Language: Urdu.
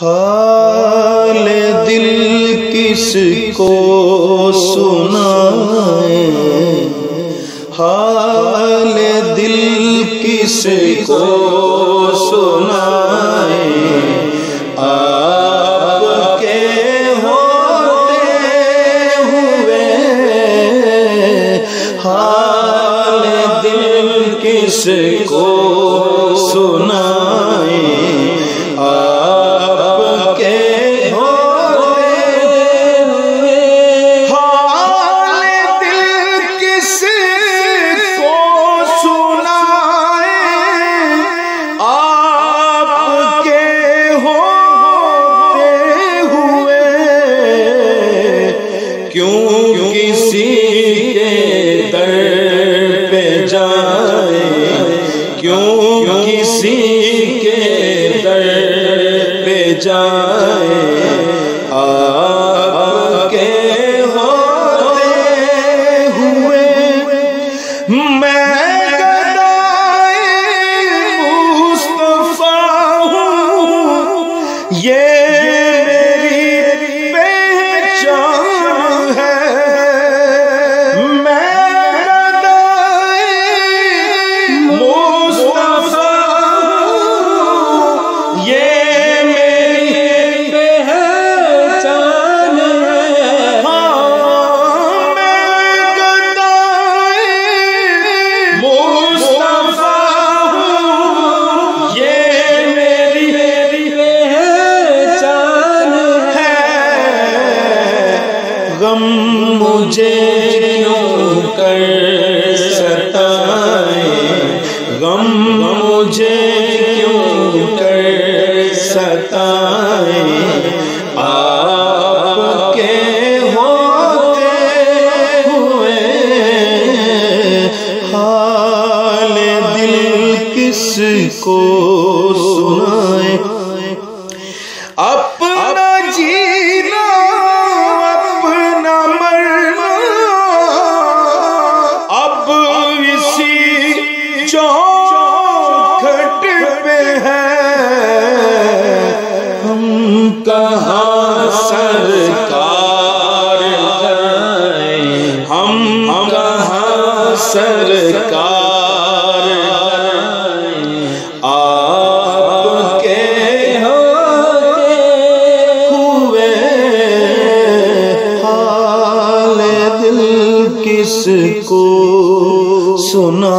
حال دل کس کو سنائیں، حال دل کس کو سنائیں، آپ کے ہوتے ہوئے حال دل کس کو سنائیں، آپ کے آپ کے ہوتے ہوئے میں گدائے مصطفیٰ ہوں، یہ میری پہچان ہے، میں گدائے مصطفیٰ ہوں، یہ غم مجھے کیوں کر ستائیں، غم مجھے کیوں کر ستائیں، آپ کے ہوتے ہوئے حال دل کس کو سنائیں، اپنا جینا چوکھٹ پہ ہے، ہم کہاں سرکار جائیں، ہم کہاں سرکار جائیں، آپ کے ہوتے ہوئے حال دل کس کو سنا